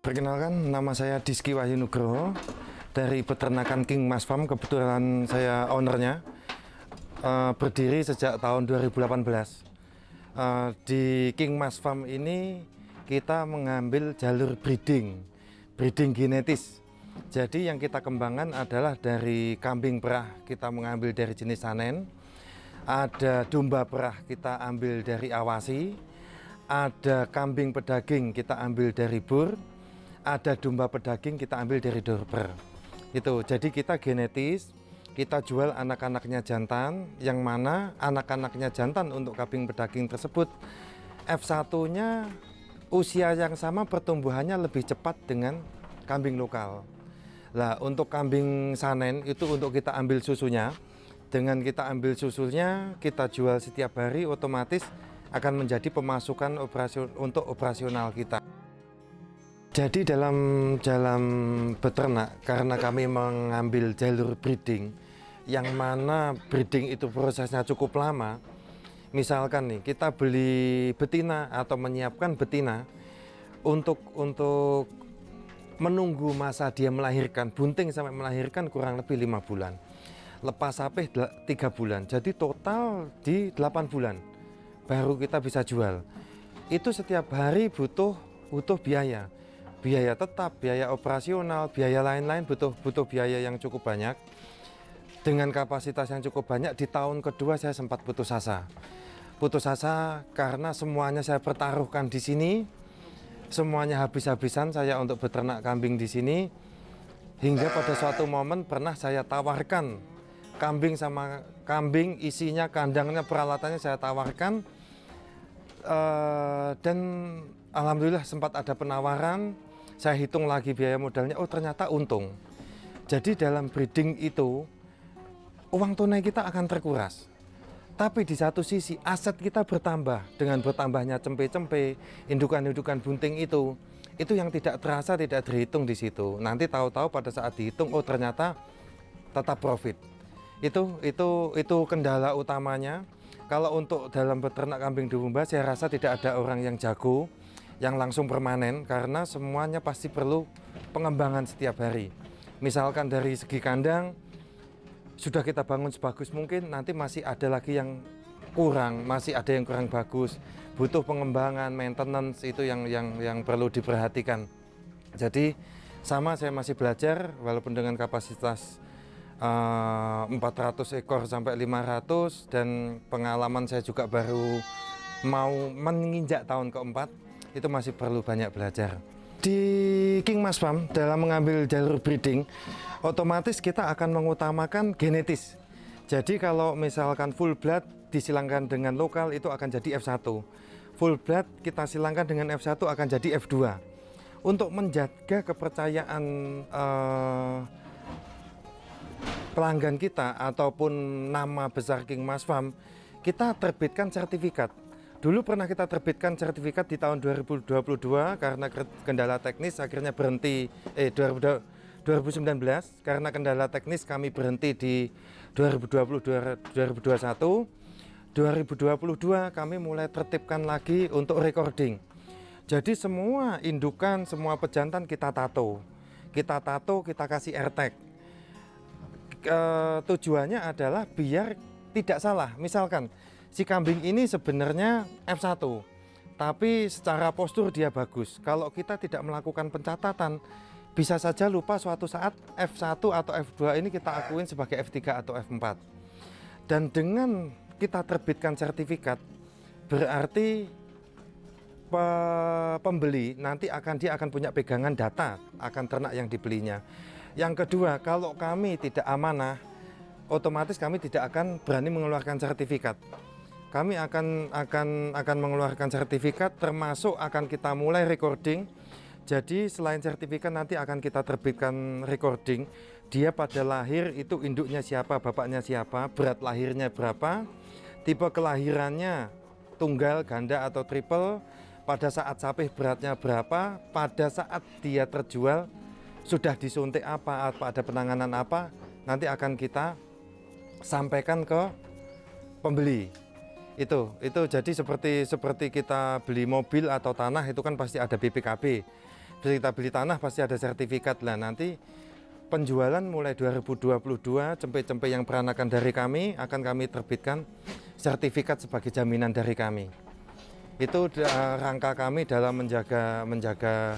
Perkenalkan, nama saya Diski Wahyu Nugroho dari peternakan King Mas Farm. Kebetulan saya ownernya, berdiri sejak tahun 2018. Di King Mas Farm ini kita mengambil jalur breeding genetis. Jadi yang kita kembangkan adalah dari kambing perah, kita mengambil dari jenis Sanen. Ada domba perah, kita ambil dari Awasi. Ada kambing pedaging, kita ambil dari Bur. Ada domba pedaging, kita ambil dari Dorper. Itu jadi kita genetis, kita jual anak-anaknya jantan, yang mana anak-anaknya jantan untuk kambing pedaging tersebut F1 nya usia yang sama, pertumbuhannya lebih cepat dengan kambing lokal. Lah untuk kambing Sanen itu untuk kita ambil susunya. Dengan kita ambil susunya, kita jual setiap hari, otomatis akan menjadi pemasukan untuk operasional kita. Jadi dalam beternak, karena kami mengambil jalur breeding, yang mana breeding itu prosesnya cukup lama. Misalkan nih, kita beli betina atau menyiapkan betina untuk menunggu masa dia melahirkan, bunting sampai melahirkan kurang lebih 5 bulan. Lepas sapih 3 bulan, jadi total di 8 bulan baru kita bisa jual. Itu setiap hari butuh biaya. Biaya tetap, biaya operasional, biaya lain-lain, butuh biaya yang cukup banyak. Dengan kapasitas yang cukup banyak, di tahun kedua saya sempat putus asa. Putus asa karena semuanya saya pertaruhkan di sini, semuanya habis-habisan saya untuk beternak kambing di sini. Hingga pada suatu momen pernah saya tawarkan kambing sama kambing, isinya, kandangnya, peralatannya saya tawarkan. Dan alhamdulillah sempat ada penawaran. Saya hitung lagi biaya modalnya, oh ternyata untung. Jadi dalam breeding itu uang tunai kita akan terkuras, tapi di satu sisi aset kita bertambah dengan bertambahnya cempe-cempe, indukan-indukan bunting itu yang tidak terasa, tidak terhitung di situ. Nanti tahu-tahu pada saat dihitung, oh ternyata tetap profit. Itu kendala utamanya. Kalau untuk dalam beternak kambing domba, saya rasa tidak ada orang yang jago yang langsung permanen, karena semuanya pasti perlu pengembangan setiap hari. Misalkan dari segi kandang sudah kita bangun sebagus mungkin, nanti masih ada lagi yang kurang, masih ada yang kurang bagus, butuh pengembangan, maintenance, itu yang perlu diperhatikan. Jadi sama, saya masih belajar walaupun dengan kapasitas 400 ekor sampai 500, dan pengalaman saya juga baru mau menginjak tahun keempat, itu masih perlu banyak belajar. Di King Mas Farm dalam mengambil jalur breeding, otomatis kita akan mengutamakan genetis. Jadi kalau misalkan full blood disilangkan dengan lokal, itu akan jadi F1. Full blood kita silangkan dengan F1 akan jadi F2. Untuk menjaga kepercayaan pelanggan kita ataupun nama besar King Mas Farm, kita terbitkan sertifikat. Dulu pernah kita terbitkan sertifikat di tahun 2022, karena kendala teknis akhirnya berhenti. 2019 karena kendala teknis kami berhenti di 2020 2021. 2022 kami mulai tertibkan lagi untuk recording. Jadi semua indukan, semua pejantan kita tato, kita kasih AirTag. Tujuannya adalah biar tidak salah. Misalkan si kambing ini sebenarnya F1, tapi secara postur dia bagus. Kalau kita tidak melakukan pencatatan, bisa saja lupa suatu saat F1 atau F2 ini kita akuin sebagai F3 atau F4. Dan dengan kita terbitkan sertifikat, berarti pembeli nanti dia akan punya pegangan data akan ternak yang dibelinya. Yang kedua, kalau kami tidak amanah, otomatis kami tidak akan berani mengeluarkan sertifikat. Kami akan mengeluarkan sertifikat, termasuk akan kita mulai recording. Jadi selain sertifikat, nanti akan kita terbitkan recording. Dia pada lahir itu induknya siapa, bapaknya siapa, berat lahirnya berapa, tipe kelahirannya tunggal, ganda atau triple, pada saat sapih beratnya berapa, pada saat dia terjual sudah disuntik apa ada penanganan apa, nanti akan kita sampaikan ke pembeli. Itu jadi seperti kita beli mobil atau tanah, itu kan pasti ada BPKB. kita beli tanah pasti ada sertifikat lah. Nanti penjualan mulai 2022 cempe-cempe yang peranakan dari kami akan kami terbitkan sertifikat sebagai jaminan dari kami. Itu rangka kami dalam menjaga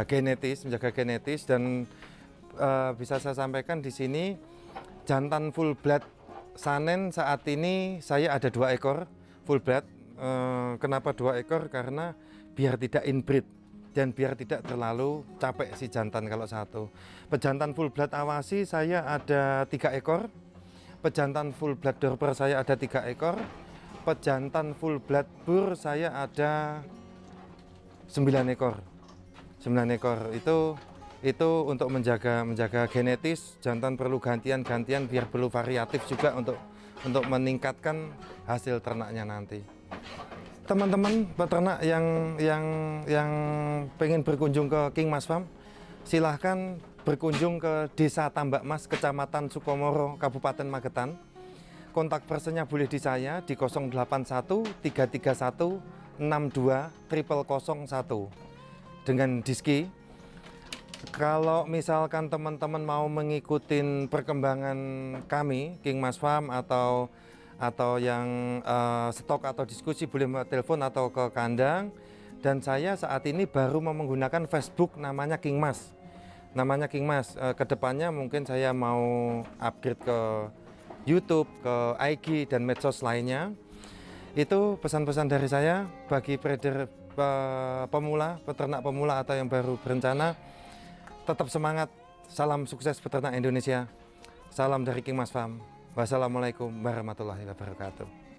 genetis dan bisa saya sampaikan di sini jantan full blood Sanen saat ini saya ada 2 ekor full blood. Kenapa 2 ekor? Karena biar tidak inbreed dan biar tidak terlalu capek si jantan kalau satu. Pejantan full blood Awasi saya ada 3 ekor. Pejantan full blood Dorper saya ada 3 ekor. Pejantan full blood Bur saya ada 9 ekor. 9 ekor itu untuk menjaga genetis. Jantan perlu gantian biar perlu variatif juga untuk meningkatkan hasil ternaknya nanti. Teman-teman peternak yang pengen berkunjung ke King Mas Farm, silahkan berkunjung ke Desa Tambak Mas, Kecamatan Sukomoro, Kabupaten Magetan. Kontak personnya boleh di saya di 081 331 62 0001 dengan Diski. Kalau misalkan teman-teman mau mengikuti perkembangan kami, King Mas Farm atau yang stok atau diskusi boleh telepon atau ke kandang. Dan saya saat ini baru mau menggunakan Facebook namanya King Mas. Kedepannya mungkin saya mau upgrade ke YouTube, ke IG dan medsos lainnya. Itu pesan-pesan dari saya bagi trader pemula, peternak pemula atau yang baru berencana. Tetap semangat, salam sukses peternak Indonesia. Salam dari King Mas Farm. Wassalamualaikum warahmatullahi wabarakatuh.